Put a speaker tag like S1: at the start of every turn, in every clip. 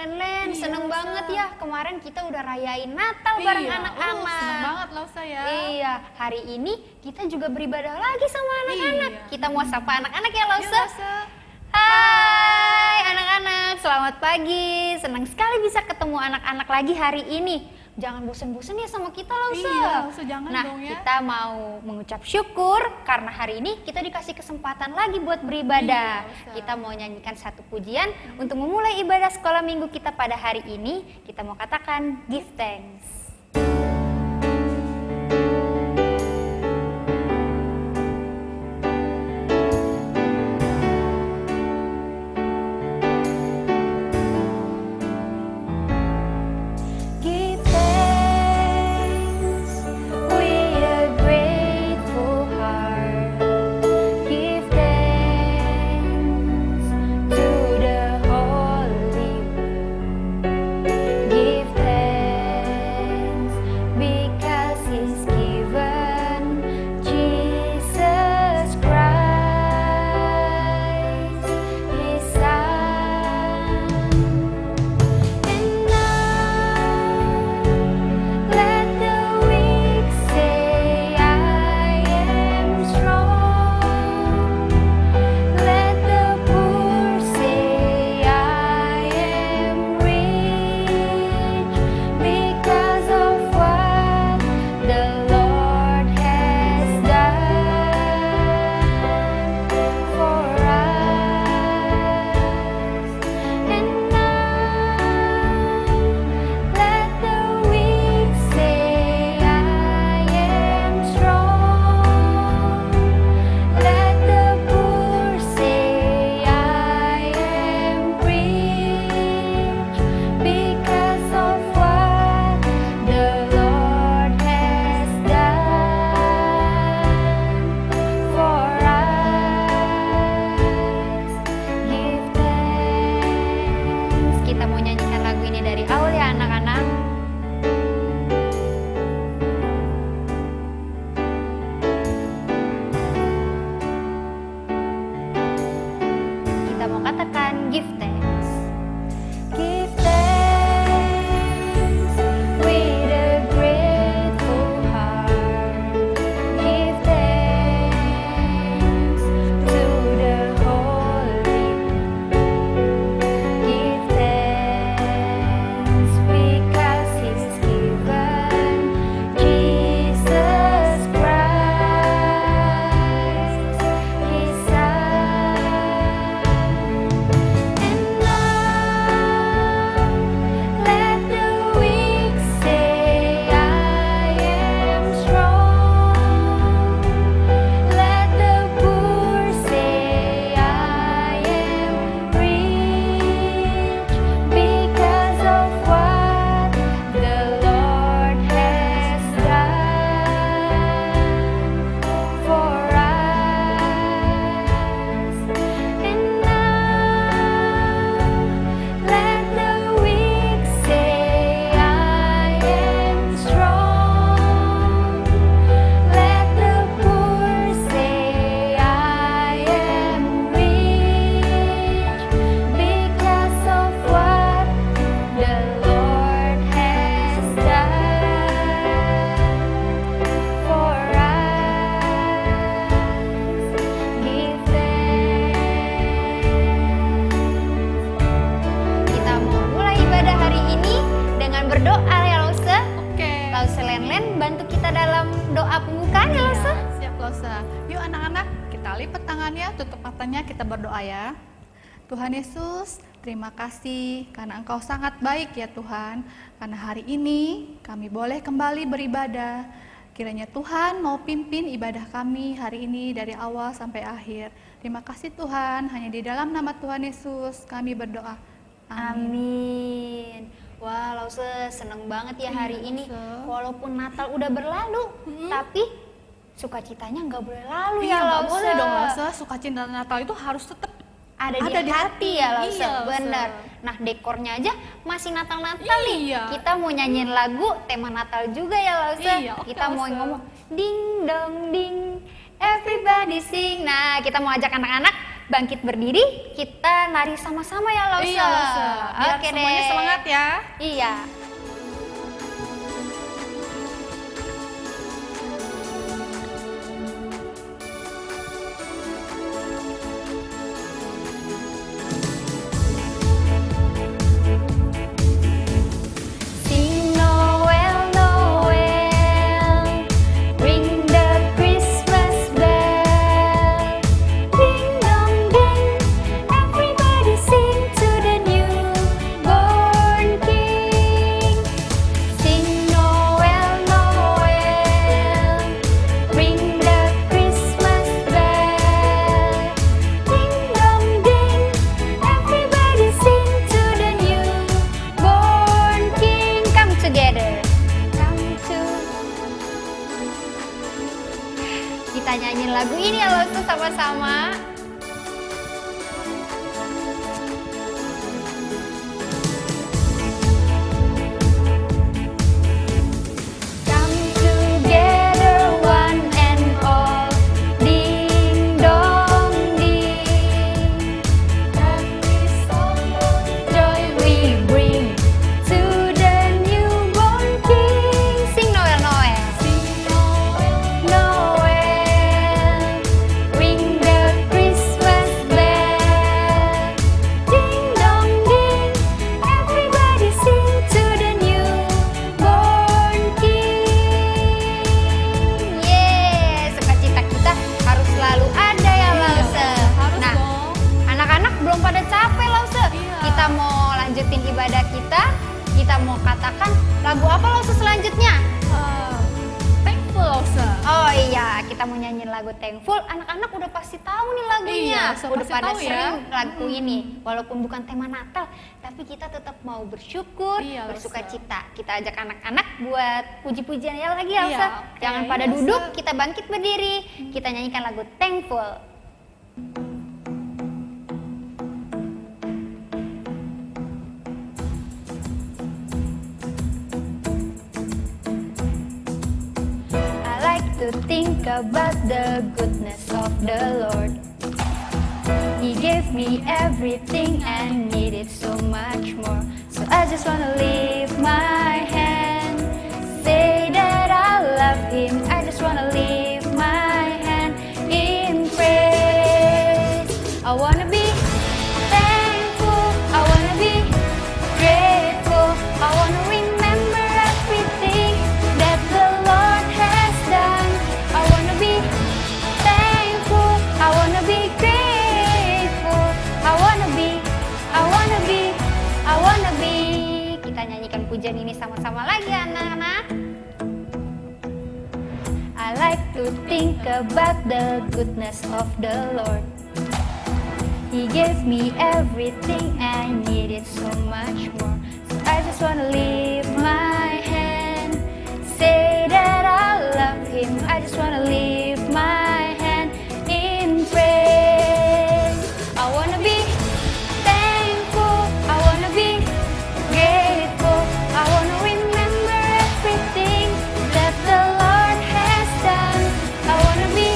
S1: Len-Len,
S2: Iya,
S1: seneng
S2: Lausa.
S1: banget ya. Kemarin kita udah rayain Natal bareng anak-anak.
S2: Seneng banget Lausa ya.
S1: Iya, hari ini kita juga beribadah lagi sama anak-anak.
S2: Iya.
S1: Kita mau sapa anak-anak ya,
S2: Iya,
S1: Lausa.
S2: Lausa.
S1: Hai anak-anak, selamat pagi. Senang sekali bisa ketemu anak-anak lagi hari ini. Jangan bosen-bosen ya sama kita, Lausa.
S2: Iya, Lausa, jangan
S1: nah,
S2: dong ya.
S1: kita mau mengucap syukur karena hari ini kita dikasih kesempatan lagi buat beribadah.
S2: Iya, Lausa.
S1: Kita mau nyanyikan satu pujian untuk memulai ibadah sekolah minggu kita pada hari ini. Kita mau katakan give thanks. Give thanks with a grateful heart. Give thanks to the Holy One. Give thanks because He's given Jesus Christ, His Son. And now let the weak say, I am strong. Let the poor say, I am rich because of what the Lord has done for us. And now let the weak say, I am strong. Let the poor say, I am rich because of what the Lord has done for us. Give thanks. Kita mau nyanyikan lagu ini dari awal ya anak-anak. Kita mau katakan give thanks. Give thanks with a grateful heart. Give thanks to the Holy One. Give thanks because He's given Jesus Christ, His Son. And now let the weak say, I am strong. Let the poor say, I am rich because of what the Lord has done for us. And now let the weak say, I am strong. Let the poor say, I am rich because of what the Lord has done for us. Give thanks. Kita mau mulai ibadah hari ini dengan berdoa ya Lausa.
S2: Oke.
S1: Lausa Len-Len bantu kita dalam doa pembukaan ya Lausa.
S2: Iya, siap Lausa. Yuk anak-anak, kita lipat tangannya, tutup matanya, kita berdoa ya. Tuhan Yesus, terima kasih karena Engkau sangat baik ya Tuhan. Karena hari ini kami boleh kembali beribadah. Kiranya Tuhan mau pimpin ibadah kami hari ini dari awal sampai akhir. Terima kasih Tuhan, hanya di dalam nama Tuhan Yesus kami berdoa.
S1: Amin. Wah, Lausa seneng banget ya hari
S2: Iya,
S1: ini.
S2: Lausa.
S1: Walaupun Natal udah berlalu, tapi sukacitanya nggak boleh lalu
S2: Iya,
S1: ya
S2: nggak
S1: Lausa.
S2: boleh dong Lausa, sukacita Natal itu harus tetap
S1: Ada
S2: Ada
S1: di
S2: di
S1: hati ya Lausa,
S2: Iya, Lausa.
S1: bener. Nah, dekornya aja masih Natal-Natal nih.
S2: Iya.
S1: Kita mau nyanyiin lagu tema Natal juga ya Lausa.
S2: Iya, oke,
S1: Kita mau
S2: Lausa.
S1: ngomong ding dong ding, everybody sing. Nah, kita mau ajak anak-anak bangkit berdiri, kita nari sama-sama ya Lause.
S2: Iya, Lause. Biar
S1: Oke
S2: semuanya
S1: deh.
S2: semangat ya.
S1: Iya. Sing Noel, Noel, ring the Christmas bell. Ding dong ding, everybody sing to the newborn King. Sing Noel, Noel, ring the Christmas bell. Ding dong ding, everybody sing to the newborn King. Come together, come to. Kita nyanyiin lagu ini ya Lause sama-sama. Come together one and all, ding dong ding. Every song joy we bring to the newborn King. Sing Noel, Noel. Sing Noel, Noel, ring the Christmas bell. Ding dong ding, everybody sing to the newborn King. Yeay, sukacita kita harus selalu ada ya Lause.
S2: Harus
S1: Nah,
S2: dong.
S1: anak-anak belum pada capek Lause.
S2: Iya.
S1: Kita mau lanjutin ibadah kita. Kita mau katakan lagu apa Lause selanjutnya?
S2: Thankful, Lause.
S1: Oh iya, kita mau nyanyiin lagu Thankful. Anak-anak udah pasti tahu nih lagunya.
S2: Iya,
S1: Udah
S2: pasti
S1: pada
S2: tahu ya.
S1: sering lagu ini. Walaupun bukan tema Natal, tapi kita tetap mau bersyukur,
S2: Iya,
S1: bersuka
S2: Lause.
S1: cita. Kita ajak anak-anak buat puji-pujian ya lagi ya,
S2: Iya,
S1: Lause.
S2: oke.
S1: Jangan pada
S2: Iya,
S1: duduk,
S2: Lause.
S1: kita bangkit berdiri. Kita nyanyikan lagu Thankful. I like to think about the goodness of the Lord. He gave me everything and needed so much more. So I just wanna lift my hand, say that I love him. I just wanna lift my hand in praise. I wanna be thankful, I wanna be grateful, I wanna remember everything that the Lord has done. I wanna be thankful, I wanna be grateful, I wanna be, I wanna be, I wanna be. Kita nyanyikan pujian ini sama-sama lagi anak-anak. I like to think about the goodness of the Lord. He gave me everything I needed so much more. So I just wanna lift my hand, say that I love him. I just wanna lift my hand in praise. I wanna be thankful, I wanna be grateful, I wanna remember everything that the Lord has done. I wanna be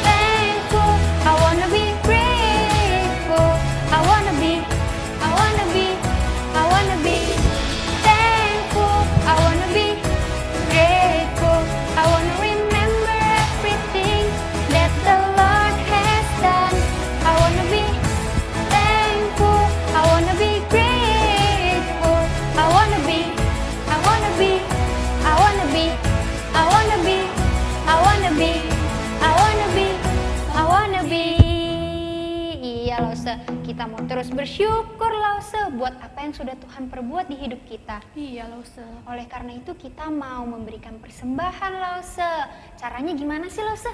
S1: thankful, I wanna be grateful, I wanna be, I wanna be, I wanna be thankful, I wanna be grateful, I wanna remember everything that the Lord has done. I wanna be thankful, I wanna be grateful, I wanna be, I wanna be, I wanna be, I wanna be, I wanna be, I wanna be, I wanna be. Iya Lause, kita mau terus bersyukur Lause buat apa yang sudah Tuhan perbuat di hidup kita.
S2: Iya, Lause.
S1: Oleh karena itu kita mau memberikan persembahan Lause. Caranya gimana sih Lause?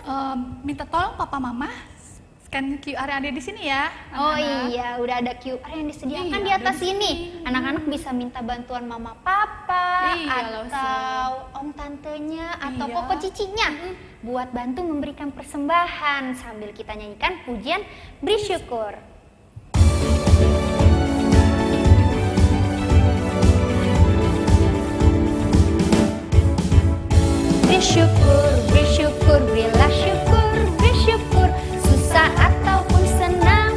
S2: Minta tolong papa mama scan QR yang ada di sini ya.
S1: Oh
S2: anak-anak.
S1: iya, udah ada QR yang disediakan
S2: Iya,
S1: di atas
S2: ada di
S1: ini.
S2: sini.
S1: Anak-anak bisa minta bantuan mama papa
S2: Iya,
S1: atau om tantenya atau
S2: Iya.
S1: koko cicinya buat bantu memberikan persembahan sambil kita nyanyikan pujian bersyukur. Bersyukur, bersyukur, berilah syukur, bersyukur, susah ataupun senang.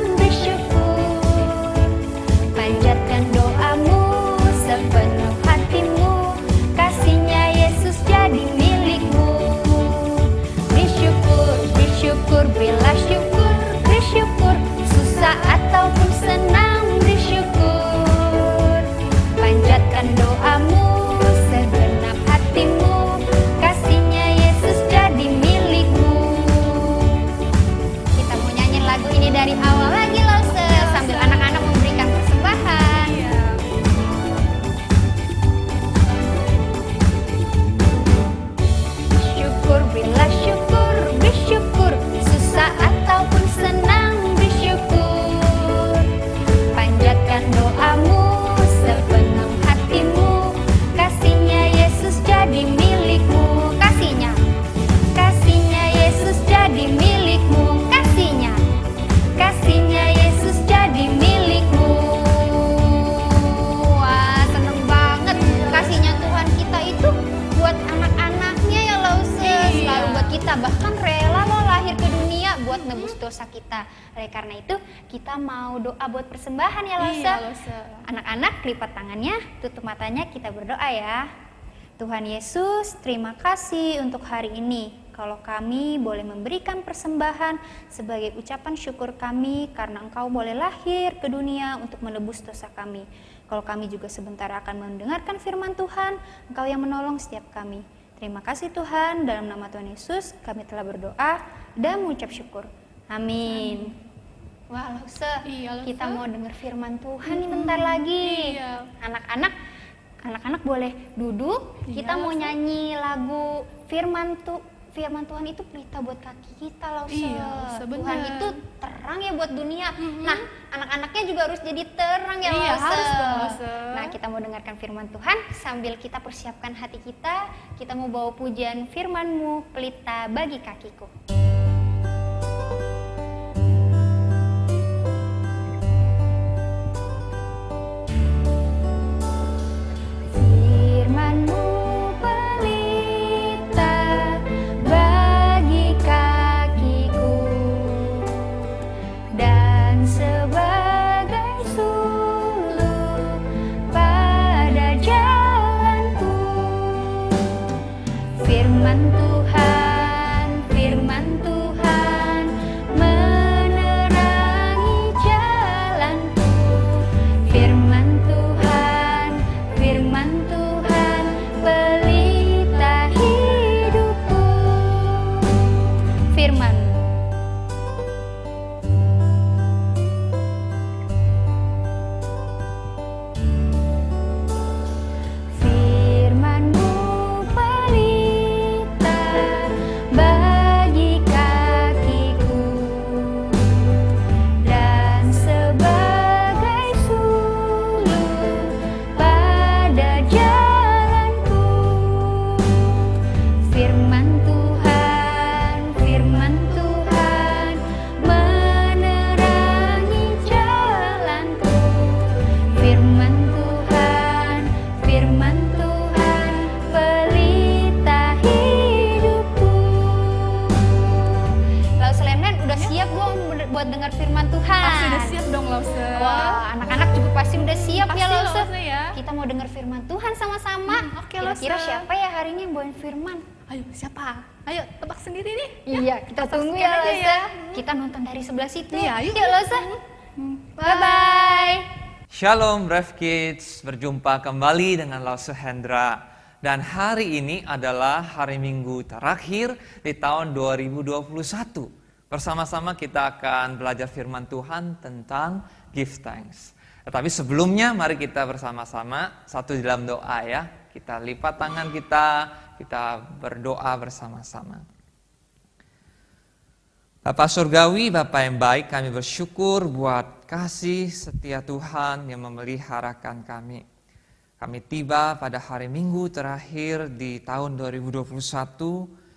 S1: karena itu kita mau doa buat persembahan ya Lause.
S2: Iya, Lause.
S1: Anak-anak lipat tangannya, tutup matanya, kita berdoa ya. Tuhan Yesus, terima kasih untuk hari ini. Kalau kami boleh memberikan persembahan sebagai ucapan syukur kami karena Engkau boleh lahir ke dunia untuk menebus dosa kami. Kalau kami juga sebentar akan mendengarkan firman Tuhan, Engkau yang menolong setiap kami. Terima kasih Tuhan, dalam nama Tuhan Yesus kami telah berdoa dan mengucap syukur. Amin. Wah, Lause,
S2: Iya, Lause.
S1: kita mau dengar firman Tuhan nih bentar lagi.
S2: Iya.
S1: Anak-anak boleh duduk.
S2: Iya,
S1: Kita mau
S2: Lause.
S1: nyanyi lagu firman Tuhan itu pelita buat kaki kita, Lause.
S2: Iya, Lause,
S1: Tuhan
S2: benar.
S1: itu terang ya buat dunia. Nah, anak-anaknya juga harus jadi terang ya,
S2: Iya,
S1: Lause.
S2: harus dong, Lause.
S1: Nah, kita mau dengarkan firman Tuhan sambil kita persiapkan hati kita. Kita mau bawa pujian firman-Mu, pelita bagi kakiku. Firman-Mu pelita bagi kakiku dan sebagai sulur pada jalanku. Firman Tuhan menerangi jalanku. Firman Tuhan pelita hidupku. Firman. Firman-Mu pelita bagi kakiku dan sebagai sulur pada jalanku. Firman Tuhan menerangi jalanku. Firman Tuhan pelita hidupku. Lause Lemnen udah siap belum buat dengar firman Tuhan?
S2: Pasti udah siap dong, Lause.
S1: Wah, anak-anak juga pasti udah siap
S2: Pasti,
S1: ya Lause.
S2: Lause, ya.
S1: Kita mau dengar firman Tuhan sama-sama.
S2: Oke,
S1: Kira-kira
S2: Lause.
S1: siapa ya hari ini yang bawain firman?
S2: Ayo, siapa? Ayo, tebak sendiri nih.
S1: Iya, kita tunggu
S2: saksikan
S1: ya
S2: aja
S1: Lause.
S2: ya.
S1: Kita nonton dari sebelah situ.
S2: Iya, yuk.
S1: Yuk Lause. Bye-bye.
S3: Shalom Rev Kids, berjumpa kembali dengan Lause Hendra. Dan hari ini adalah hari Minggu terakhir di tahun 2021. Bersama-sama kita akan belajar firman Tuhan tentang give thanks. Tetapi sebelumnya mari kita bersama-sama satu di dalam doa ya. Kita lipat tangan kita berdoa bersama-sama. Bapa Surgawi, Bapa yang baik, kami bersyukur buat kasih setia Tuhan yang memeliharakan kami. Kami tiba pada hari Minggu terakhir di tahun 2021,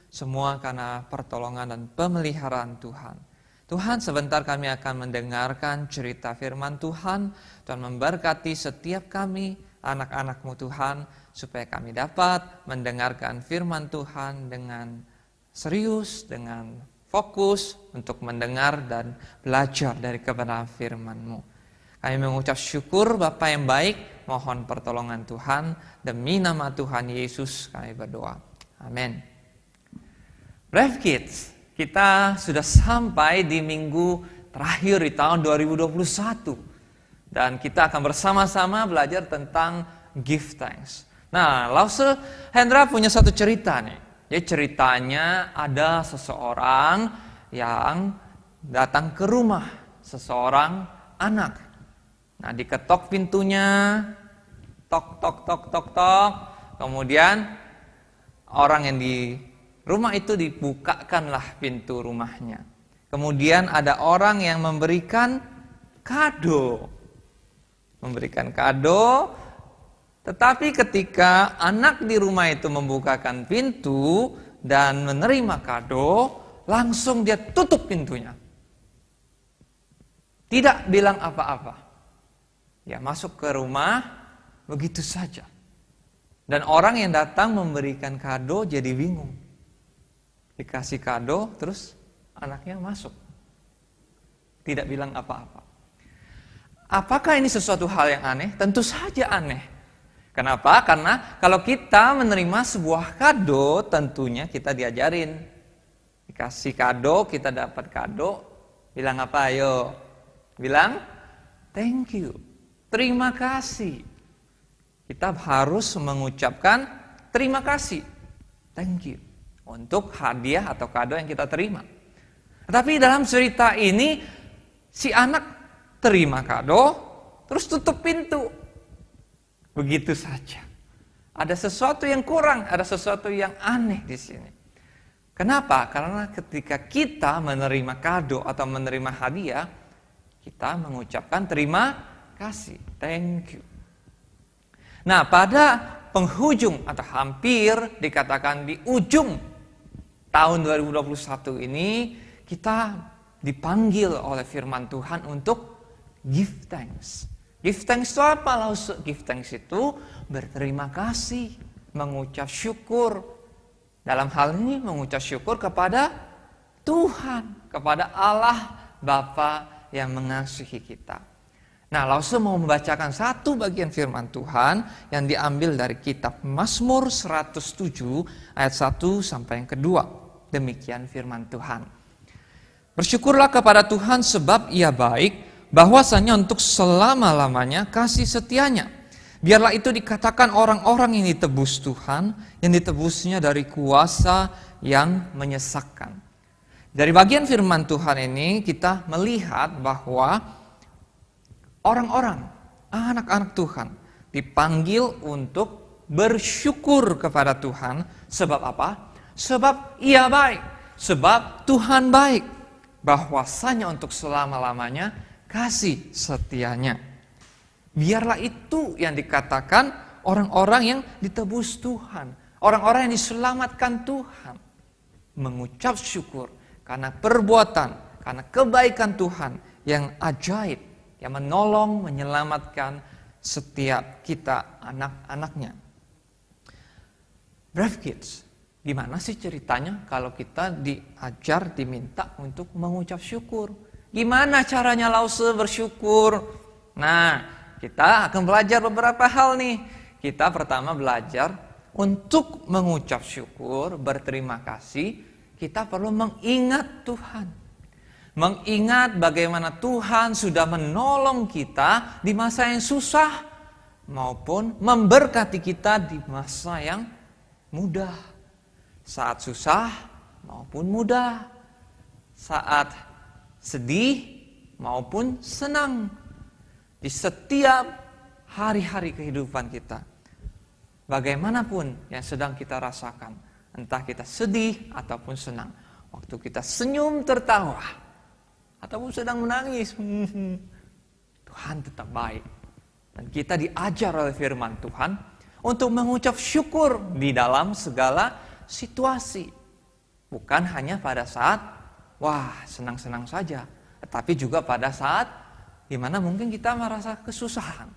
S3: semua karena pertolongan dan pemeliharaan Tuhan. Tuhan, sebentar kami akan mendengarkan cerita firman Tuhan. Tuhan memberkati setiap kami, anak-anak-Mu Tuhan, supaya kami dapat mendengarkan firman Tuhan dengan serius, dengan fokus untuk mendengar dan belajar dari kebenaran firman-Mu. Kami mengucap syukur Bapa yang baik, mohon pertolongan Tuhan, demi nama Tuhan Yesus kami berdoa. Amin. Rev Kids, kita sudah sampai di minggu terakhir di tahun 2021. Dan kita akan bersama-sama belajar tentang give thanks. Nah, Lause Hendra punya satu cerita nih. Jadi ceritanya ada seseorang yang datang ke rumah seseorang anak. Nah, diketok pintunya, tok tok tok tok tok. Kemudian orang yang di rumah itu dibukakanlah pintu rumahnya. Kemudian ada orang yang memberikan kado. Memberikan kado, tetapi ketika anak di rumah itu membukakan pintu dan menerima kado, langsung dia tutup pintunya. Tidak bilang apa-apa. Ya, masuk ke rumah begitu saja. Dan orang yang datang memberikan kado jadi bingung. Dikasih kado, terus anaknya masuk. Tidak bilang apa-apa. Apakah ini sesuatu hal yang aneh? Tentu saja aneh. Kenapa? Karena kalau kita menerima sebuah kado, tentunya kita diajarin. Dikasih kado, kita dapat kado. Bilang apa? Ayo. Bilang, thank you. Terima kasih. Kita harus mengucapkan terima kasih. Thank you. Untuk hadiah atau kado yang kita terima. Tapi dalam cerita ini, si anak terima kado, terus tutup pintu. Begitu saja. Ada sesuatu yang kurang, ada sesuatu yang aneh di sini. Kenapa? Karena ketika kita menerima kado atau menerima hadiah, kita mengucapkan terima kasih, thank you. Nah, pada penghujung atau hampir dikatakan di ujung tahun 2021 ini, kita dipanggil oleh firman Tuhan untuk give thanks. Give thanks itu apa? Give thanks itu berterima kasih, mengucap syukur. Dalam hal ini mengucap syukur kepada Tuhan, kepada Allah Bapa yang mengasihi kita. Nah, Lause mau membacakan satu bagian firman Tuhan yang diambil dari kitab Mazmur 107 ayat 1 sampai yang kedua. Demikian firman Tuhan. Bersyukurlah kepada Tuhan sebab Ia baik, bahwasanya untuk selama-lamanya kasih setianya. Biarlah itu dikatakan orang-orang yang ditebus Tuhan, yang ditebusnya dari kuasa yang menyesakkan. Dari bagian firman Tuhan ini kita melihat bahwa orang-orang, anak-anak Tuhan dipanggil untuk bersyukur kepada Tuhan. Sebab apa? Sebab Ia baik, sebab Tuhan baik. Bahwasanya untuk selama-lamanya kasih setianya. Biarlah itu yang dikatakan orang-orang yang ditebus Tuhan. Orang-orang yang diselamatkan Tuhan. Mengucap syukur karena perbuatan, karena kebaikan Tuhan yang ajaib. Yang menolong, menyelamatkan setiap kita anak-anaknya. Brave Kids. Gimana sih ceritanya kalau kita diajar, diminta untuk mengucap syukur? Gimana caranya Lause bersyukur? Nah, kita akan belajar beberapa hal nih. Kita pertama belajar untuk mengucap syukur, berterima kasih. Kita perlu mengingat Tuhan. Mengingat bagaimana Tuhan sudah menolong kita di masa yang susah maupun memberkati kita di masa yang mudah. Saat susah maupun mudah, saat sedih maupun senang, di setiap hari-hari kehidupan kita. Bagaimanapun yang sedang kita rasakan, entah kita sedih ataupun senang, waktu kita senyum tertawa, ataupun sedang menangis, Tuhan tetap baik. Dan kita diajar oleh firman Tuhan untuk mengucap syukur di dalam segala situasi. Bukan hanya pada saat wah senang-senang saja, tetapi juga pada saat di mana mungkin kita merasa kesusahan.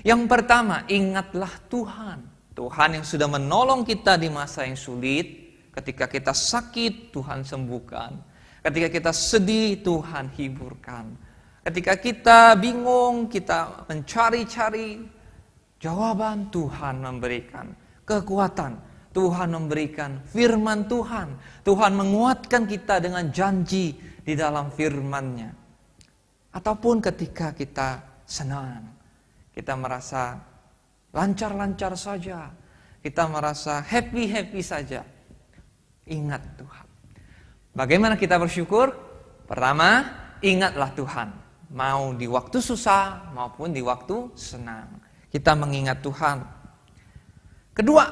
S3: Yang pertama, ingatlah Tuhan. Tuhan yang sudah menolong kita di masa yang sulit. Ketika kita sakit, Tuhan sembuhkan. Ketika kita sedih, Tuhan hiburkan. Ketika kita bingung, kita mencari-cari jawaban, Tuhan memberikan kekuatan. Tuhan memberikan firman Tuhan. Tuhan menguatkan kita dengan janji di dalam firman-Nya. Ataupun ketika kita senang, kita merasa lancar-lancar saja, kita merasa happy-happy saja. Ingat Tuhan. Bagaimana kita bersyukur? Pertama, ingatlah Tuhan. Mau di waktu susah maupun di waktu senang. Kita mengingat Tuhan. Kedua,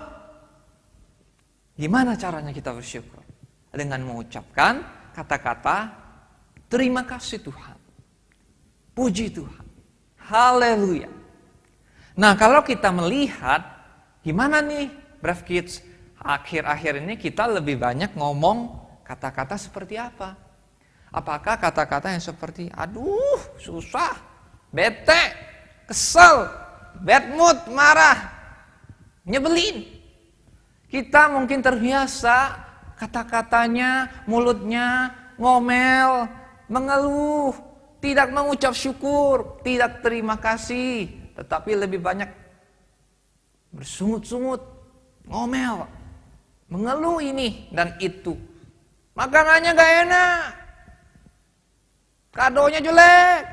S3: gimana caranya kita bersyukur? Dengan mengucapkan kata-kata terima kasih Tuhan. Puji Tuhan. Haleluya. Nah, kalau kita melihat gimana nih Brave Kids, akhir-akhir ini kita lebih banyak ngomong kata-kata seperti apa? Apakah kata-kata yang seperti aduh, susah, bete, kesel, bad mood, marah, nyebelin? Kita mungkin terbiasa kata-katanya, mulutnya ngomel, mengeluh, tidak mengucap syukur, tidak terima kasih, tetapi lebih banyak bersungut-sungut, ngomel, mengeluh ini dan itu. Makanannya gak enak, kadonya jelek.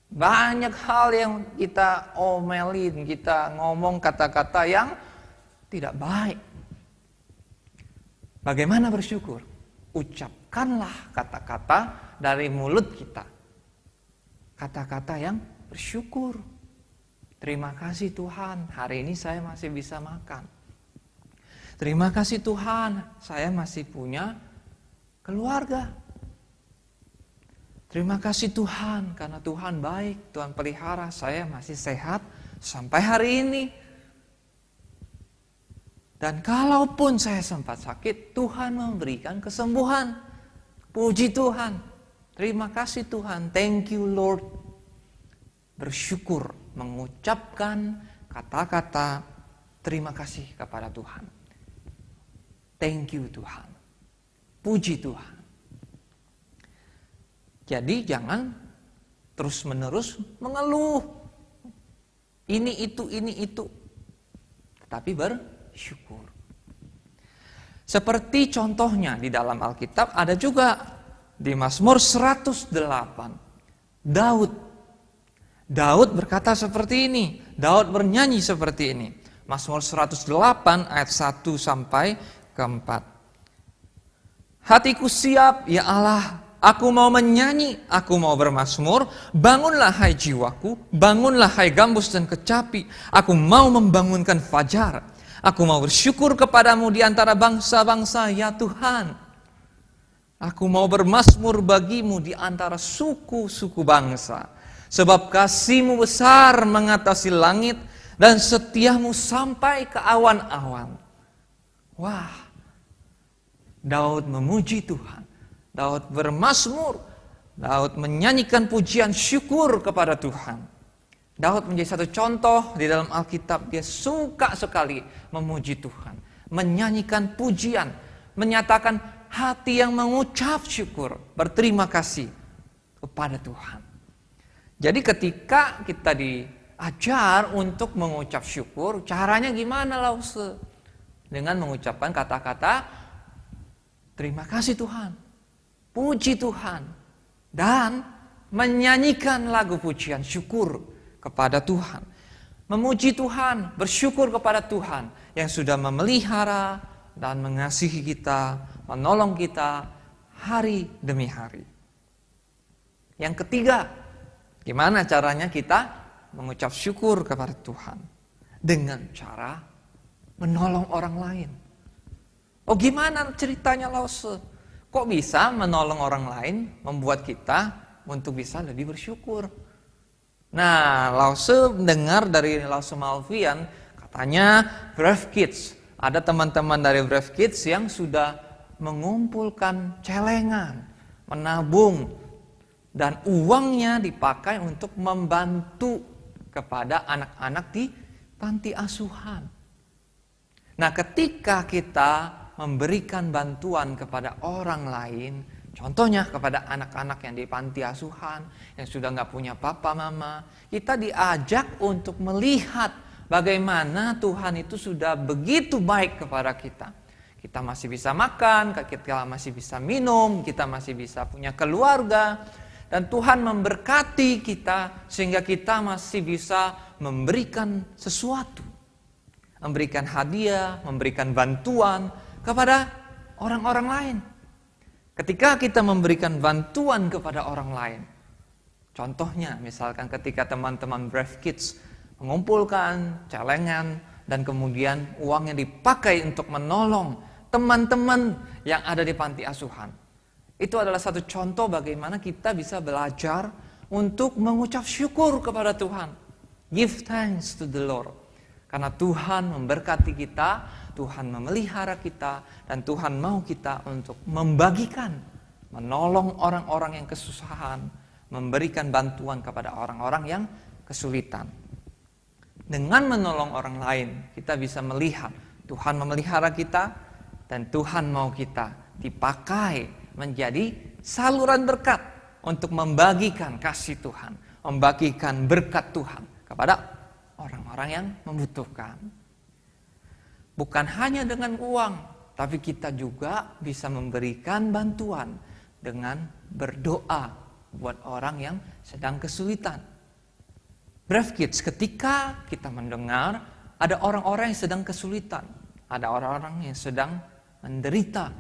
S3: Banyak hal yang kita omelin, kita ngomong kata-kata yang tidak baik. Bagaimana bersyukur? Ucapkanlah kata-kata dari mulut kita. Kata-kata yang bersyukur. Terima kasih Tuhan, hari ini saya masih bisa makan. Terima kasih Tuhan, saya masih punya keluarga. Terima kasih Tuhan, karena Tuhan baik, Tuhan pelihara saya masih sehat sampai hari ini. Dan kalaupun saya sempat sakit, Tuhan memberikan kesembuhan. Puji Tuhan, terima kasih Tuhan, thank you Lord. Bersyukur, mengucapkan kata-kata terima kasih kepada Tuhan. Thank you Tuhan, puji Tuhan. Jadi jangan terus-menerus mengeluh. Ini itu. Tetapi bersyukur. Seperti contohnya di dalam Alkitab ada juga di Mazmur 108. Daud berkata seperti ini. Daud bernyanyi seperti ini. Mazmur 108 ayat 1 sampai ke 4. Hatiku siap ya Allah. Aku mau menyanyi, aku mau bermazmur. Bangunlah hai jiwaku, bangunlah hai gambus dan kecapi. Aku mau membangunkan fajar. Aku mau bersyukur kepadamu di antara bangsa-bangsa ya Tuhan. Aku mau bermazmur bagimu di antara suku-suku bangsa. Sebab kasih-Mu besar mengatasi langit dan setiamu sampai ke awan-awan. Wah, Daud memuji Tuhan. Daud bermazmur, Daud menyanyikan pujian syukur kepada Tuhan. Daud menjadi satu contoh di dalam Alkitab, dia suka sekali memuji Tuhan, menyanyikan pujian, menyatakan hati yang mengucap syukur, berterima kasih kepada Tuhan. Jadi ketika kita diajar untuk mengucap syukur, caranya gimana Lause? Dengan mengucapkan kata-kata terima kasih Tuhan. Puji Tuhan dan menyanyikan lagu pujian syukur kepada Tuhan. Memuji Tuhan, bersyukur kepada Tuhan yang sudah memelihara dan mengasihi kita, menolong kita hari demi hari. Yang ketiga, gimana caranya kita mengucap syukur kepada Tuhan? Dengan cara menolong orang lain. Oh gimana ceritanya Lause? Kok bisa menolong orang lain membuat kita untuk bisa lebih bersyukur? Nah, Lause mendengar dari Lause Malvian, katanya Brave Kids. Ada teman-teman dari Brave Kids yang sudah mengumpulkan celengan, menabung, dan uangnya dipakai untuk membantu kepada anak-anak di panti asuhan. Nah, ketika kita memberikan bantuan kepada orang lain, contohnya kepada anak-anak yang di panti asuhan, yang sudah nggak punya papa mama, kita diajak untuk melihat bagaimana Tuhan itu sudah begitu baik kepada kita. Kita masih bisa makan, kita masih bisa minum, kita masih bisa punya keluarga, dan Tuhan memberkati kita sehingga kita masih bisa memberikan sesuatu, memberikan hadiah, memberikan bantuan kepada orang-orang lain. Ketika kita memberikan bantuan kepada orang lain, contohnya misalkan ketika teman-teman Brave Kids mengumpulkan celengan dan kemudian uangnya dipakai untuk menolong teman-teman yang ada di panti asuhan. Itu adalah satu contoh bagaimana kita bisa belajar untuk mengucap syukur kepada Tuhan. Give thanks to the Lord. Karena Tuhan memberkati kita, Tuhan memelihara kita, dan Tuhan mau kita untuk membagikan, menolong orang-orang yang kesusahan, memberikan bantuan kepada orang-orang yang kesulitan. Dengan menolong orang lain, kita bisa melihat Tuhan memelihara kita, dan Tuhan mau kita dipakai menjadi saluran berkat untuk membagikan kasih Tuhan, membagikan berkat Tuhan kepada orang-orang yang membutuhkan. Bukan hanya dengan uang, tapi kita juga bisa memberikan bantuan dengan berdoa buat orang yang sedang kesulitan. Brave Kids, ketika kita mendengar ada orang-orang yang sedang kesulitan, ada orang-orang yang sedang menderita,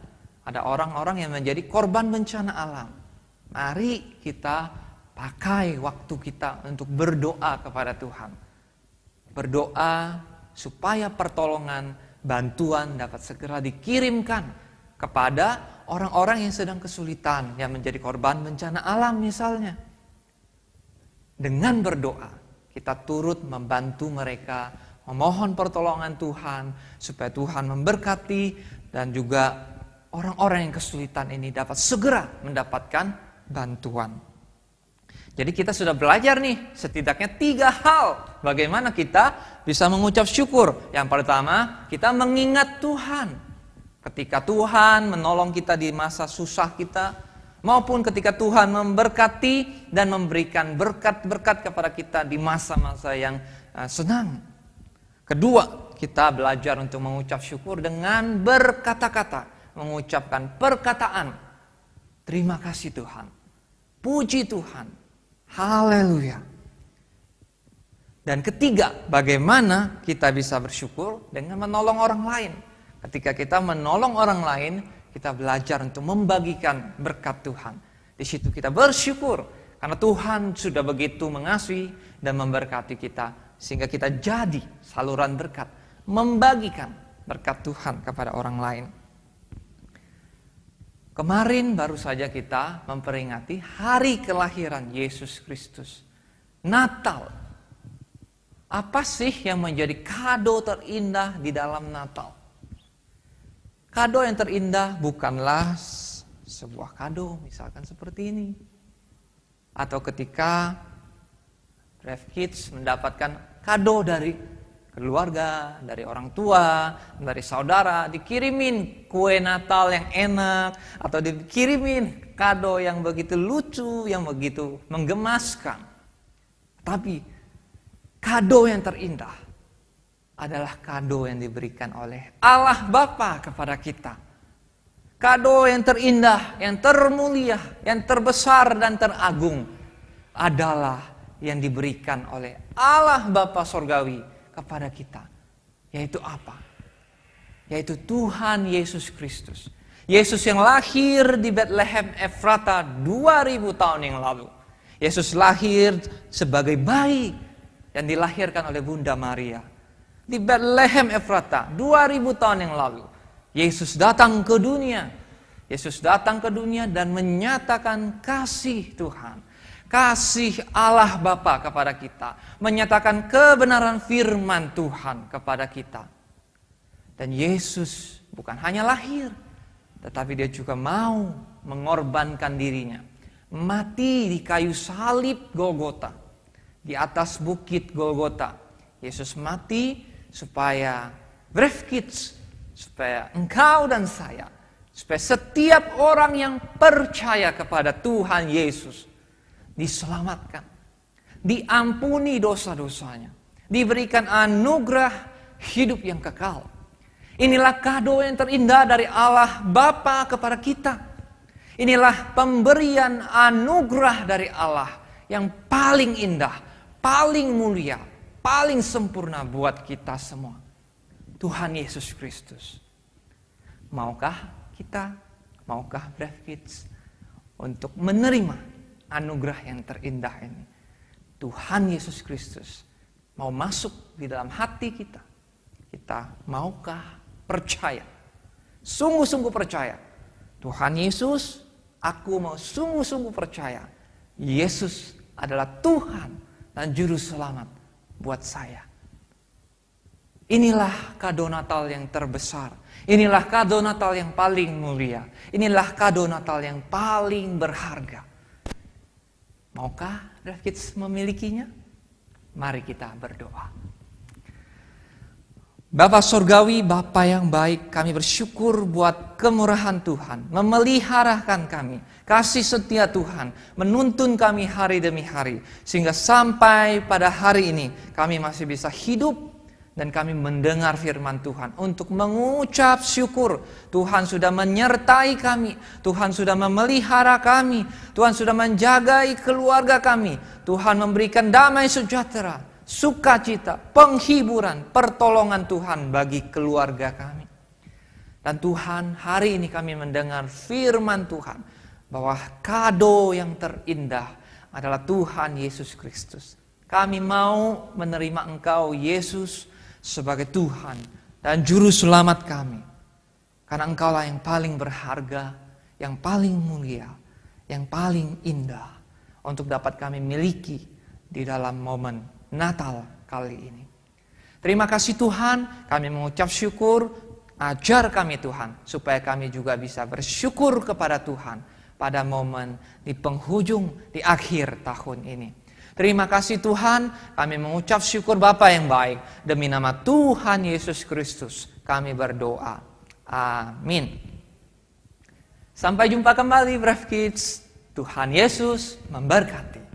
S3: ada orang-orang yang menjadi korban bencana alam, mari kita pakai waktu kita untuk berdoa kepada Tuhan. Berdoa supaya pertolongan, bantuan dapat segera dikirimkan kepada orang-orang yang sedang kesulitan, yang menjadi korban bencana alam misalnya. Dengan berdoa, kita turut membantu mereka, memohon pertolongan Tuhan, supaya Tuhan memberkati, dan juga orang-orang yang kesulitan ini dapat segera mendapatkan bantuan. Jadi kita sudah belajar nih, setidaknya 3 hal bagaimana kita bisa mengucap syukur. Yang pertama, kita mengingat Tuhan. Ketika Tuhan menolong kita di masa susah kita, maupun ketika Tuhan memberkati dan memberikan berkat-berkat kepada kita di masa-masa yang senang. Kedua, kita belajar untuk mengucap syukur dengan berkata-kata, mengucapkan perkataan. Terima kasih Tuhan, puji Tuhan, haleluya. Dan ketiga, bagaimana kita bisa bersyukur dengan menolong orang lain. Ketika kita menolong orang lain, kita belajar untuk membagikan berkat Tuhan. Di situ kita bersyukur karena Tuhan sudah begitu mengasihi dan memberkati kita, sehingga kita jadi saluran berkat, membagikan berkat Tuhan kepada orang lain. Kemarin baru saja kita memperingati hari kelahiran Yesus Kristus, Natal. Apa sih yang menjadi kado terindah di dalam Natal? Kado yang terindah bukanlah sebuah kado, misalkan seperti ini. Atau ketika Brave Kids mendapatkan kado dari keluarga, dari orang tua, dari saudara, dikirimin kue Natal yang enak, atau dikirimin kado yang begitu lucu, yang begitu menggemaskan. Tapi kado yang terindah adalah kado yang diberikan oleh Allah Bapa kepada kita. Kado yang terindah, yang termulia, yang terbesar dan teragung adalah yang diberikan oleh Allah Bapa Sorgawi kepada kita. Yaitu apa? Yaitu Tuhan Yesus Kristus. Yesus yang lahir di Bethlehem Efrata 2000 tahun yang lalu. Yesus lahir sebagai bayi yang dilahirkan oleh Bunda Maria. Di Bethlehem Efrata 2000 tahun yang lalu, Yesus datang ke dunia. Yesus datang ke dunia dan menyatakan kasih Tuhan, kasih Allah Bapa kepada kita, menyatakan kebenaran firman Tuhan kepada kita. Dan Yesus bukan hanya lahir, tetapi dia juga mau mengorbankan dirinya, mati di kayu salib Golgota, di atas bukit Golgota. Yesus mati supaya Brave Kids, supaya engkau dan saya, supaya setiap orang yang percaya kepada Tuhan Yesus diselamatkan, diampuni dosa-dosanya, diberikan anugerah hidup yang kekal. Inilah kado yang terindah dari Allah Bapa kepada kita. Inilah pemberian anugerah dari Allah yang paling indah, paling mulia, paling sempurna buat kita semua. Tuhan Yesus Kristus. Maukah kita, maukah Brave Kids untuk menerima anugerah yang terindah ini? Tuhan Yesus Kristus mau masuk di dalam hati kita. Kita maukah percaya? Sungguh-sungguh percaya. Tuhan Yesus, aku mau sungguh-sungguh percaya. Yesus adalah Tuhan dan Juru Selamat buat saya. Inilah kado Natal yang terbesar. Inilah kado Natal yang paling mulia. Inilah kado Natal yang paling berharga. Maukah Brave Kids memilikinya? Mari kita berdoa. Bapa Surgawi, Bapa yang baik, kami bersyukur buat kemurahan Tuhan, memeliharakan kami, kasih setia Tuhan, menuntun kami hari demi hari, sehingga sampai pada hari ini kami masih bisa hidup dan kami mendengar firman Tuhan untuk mengucap syukur. Tuhan sudah menyertai kami, Tuhan sudah memelihara kami, Tuhan sudah menjagai keluarga kami, Tuhan memberikan damai sejahtera, sukacita, penghiburan, pertolongan Tuhan bagi keluarga kami. Dan Tuhan, hari ini kami mendengar firman Tuhan bahwa kado yang terindah adalah Tuhan Yesus Kristus. Kami mau menerima Engkau Yesus sebagai Tuhan dan Juru Selamat kami. Karena Engkaulah yang paling berharga, yang paling mulia, yang paling indah untuk dapat kami miliki di dalam momen Natal kali ini. Terima kasih Tuhan, kami mengucap syukur, ajar kami Tuhan, supaya kami juga bisa bersyukur kepada Tuhan pada momen di penghujung, di akhir tahun ini. Terima kasih Tuhan, kami mengucap syukur Bapa yang baik, demi nama Tuhan Yesus Kristus kami berdoa. Amin. Sampai jumpa kembali Brave Kids, Tuhan Yesus memberkati.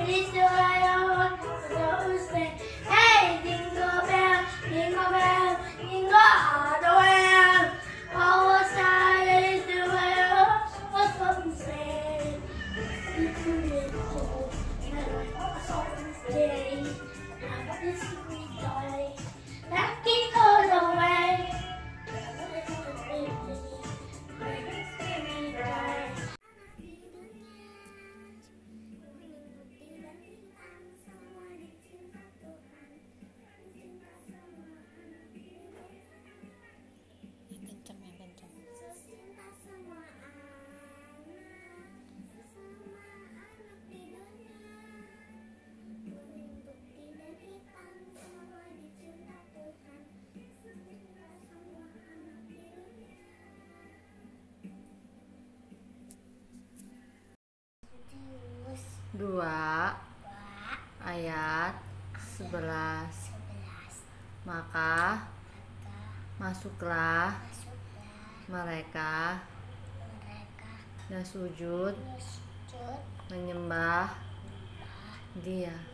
S4: It's the way I want to say, hey, jingle bell, jingle all the way. Outside is the way I want to say. It's the little day, it's the day, knocking all the way.
S5: Dua ayat 11. Maka masuklah mereka dan sujud menyembah Dia.